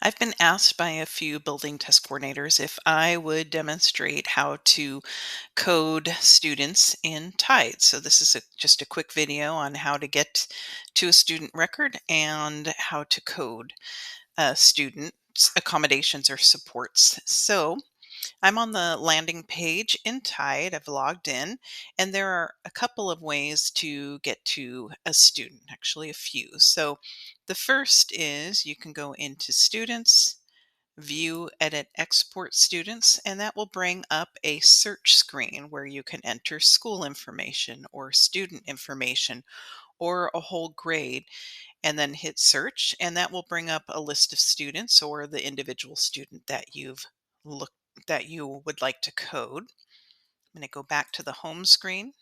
I've been asked by a few building test coordinators if I would demonstrate how to code students in Tide. So this is just a quick video on how to get to a student record and how to code students accommodations or supports. So I'm on the landing page in Tide. I've logged in, and there are a couple of ways to get to a student, actually, a few. So the first is you can go into Students, View, Edit, Export Students, and that will bring up a search screen where you can enter school information or student information or a whole grade and then hit search, and that will bring up a list of students or the individual student that looked that you would like to code. I'm going to go back to the home screen.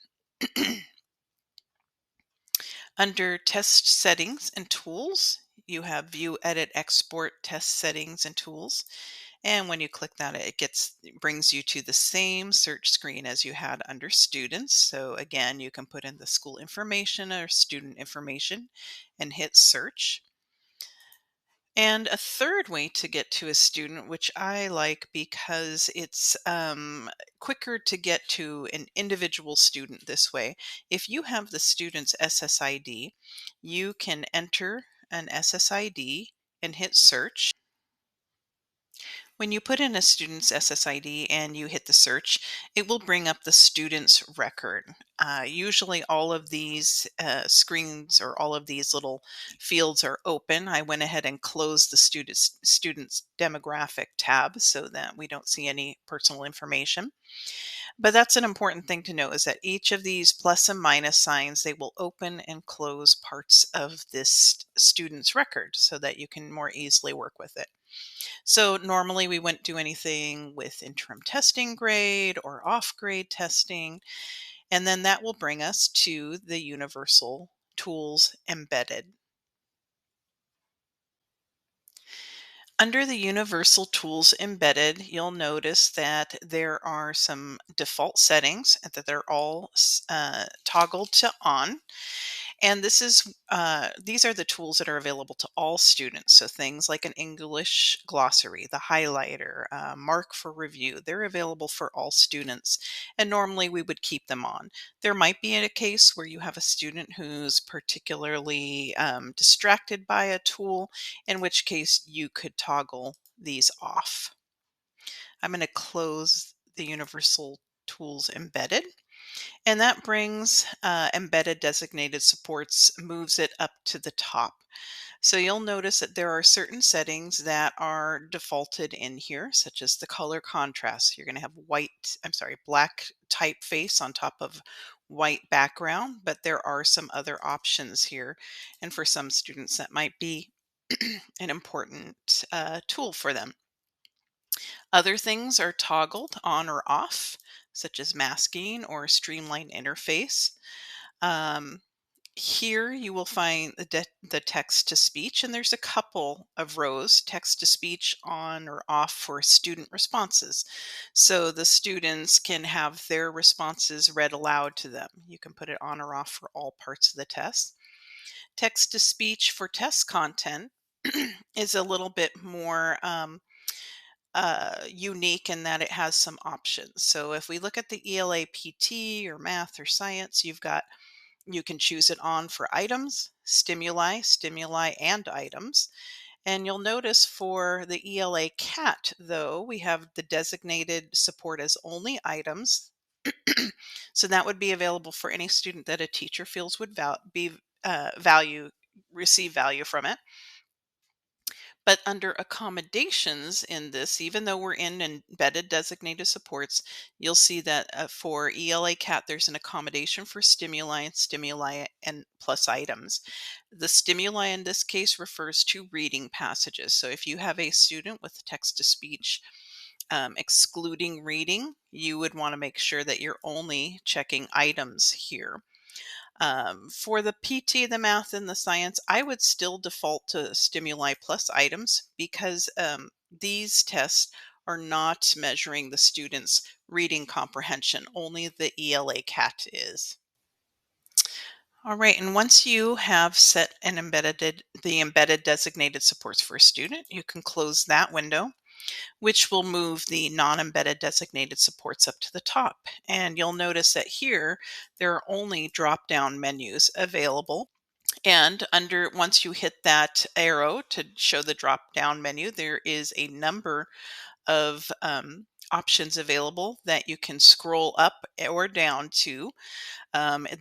Under Test Settings and Tools, you have View, Edit, Export Test Settings and Tools. And when you click that, it brings you to the same search screen as you had under Students. So again, you can put in the school information or student information and hit search. And a third way to get to a student, which I like because it's quicker to get to an individual student this way. If you have the student's SSID, you can enter an SSID and hit search. When you put in a student's SSID and you hit the search, it will bring up the student's record. Usually all of these screens or all of these little fields are open. I went ahead and closed the student's demographic tab so that we don't see any personal information. But that's an important thing to know is that each of these plus and minus signs, they will open and close parts of this student's record so that you can more easily work with it. So normally we wouldn't do anything with interim testing grade or off grade testing. And then that will bring us to the Universal Tools Embedded. Under the Universal Tools Embedded, you'll notice that there are some default settings and that they're all toggled to on. And these are the tools that are available to all students. So things like an English glossary, the highlighter, mark for review, they're available for all students. And normally we would keep them on. There might be a case where you have a student who's particularly distracted by a tool, in which case you could toggle these off. I'm going to close the Universal Tools Embedded. And that brings embedded designated supports, moves it up to the top. So you'll notice that there are certain settings that are defaulted in here, such as the color contrast. You're going to have black typeface on top of white background, but there are some other options here. And for some students, that might be an important tool for them. Other things are toggled on or off, such as masking or streamlined interface. Um, Here you will find the text to speech, and there's a couple of rows text to speech on or off for student responses. So the students can have their responses read aloud to them. You can put it on or off for all parts of the test. Text to speech for test content is a little bit more unique in that it has some options. So if we look at the ELA PT or math or science, you can choose it on for items, stimuli, and items. And you'll notice for the ELA CAT, though, we have the designated support as only items. So that would be available for any student that a teacher feels would receive value from it. But under accommodations in this, even though we're in embedded designated supports, you'll see that for ELA CAT, there's an accommodation for stimuli and plus items. The stimuli in this case refers to reading passages. So if you have a student with text to speech excluding reading, you would want to make sure that you're only checking items here. For the PT, the math, and the science, I would still default to stimuli plus items because these tests are not measuring the student's reading comprehension. Only the ELA CAT is. All right, and once you have set the embedded designated supports for a student, you can close that window, which will move the non-embedded designated supports up to the top. And you'll notice that here there are only drop-down menus available. And under once you hit that arrow to show the drop-down menu, there is a number of options available that you can scroll up or down to.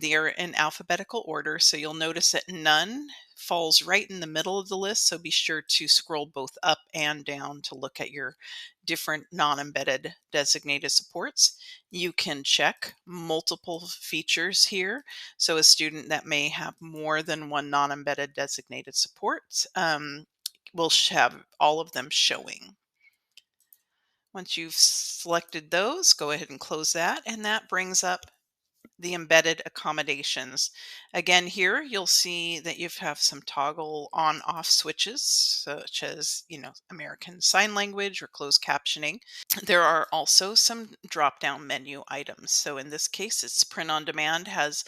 They are in alphabetical order, so you'll notice that none falls right in the middle of the list. So be sure to scroll both up and down to look at your different non embedded designated supports. You can check multiple features here. So a student that may have more than one non embedded designated support will have all of them showing. Once you've selected those, go ahead and close that, and that brings up the embedded accommodations. Again, here you'll see that you have some toggle on off switches, such as, American Sign Language or closed captioning. There are also some drop down menu items. So in this case, it's print on demand has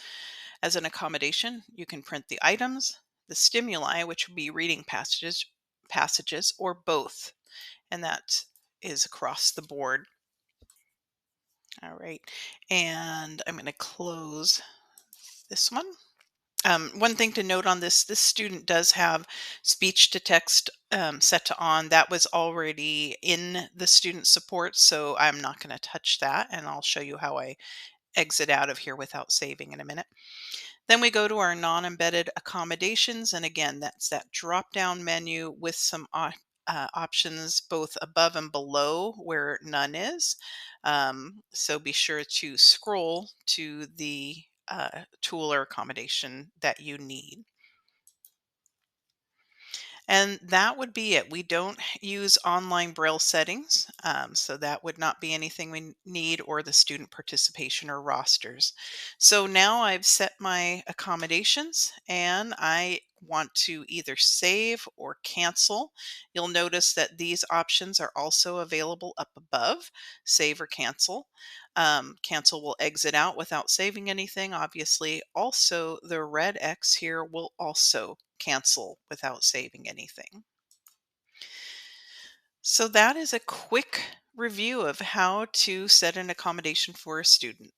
as an accommodation. You can print the items, the stimuli, which would be reading passages, or both. And that is across the board. All right. And I'm going to close this one. One thing to note on this student does have speech to text set to on. That was already in the student support, so I'm not going to touch that, and I'll show you how I exit out of here without saving in a minute. Then we go to our non-embedded accommodations, and again, that's that drop-down menu with some options both above and below where none is. So be sure to scroll to the tool or accommodation that you need. And that would be it. We don't use online Braille settings, so that would not be anything we need, or the student participation or rosters. So now I've set my accommodations and I want to either save or cancel. You'll notice that these options are also available up above, save or cancel. Cancel will exit out without saving anything, obviously. Also, the red X here will also cancel without saving anything. So that is a quick review of how to set an accommodation for a student.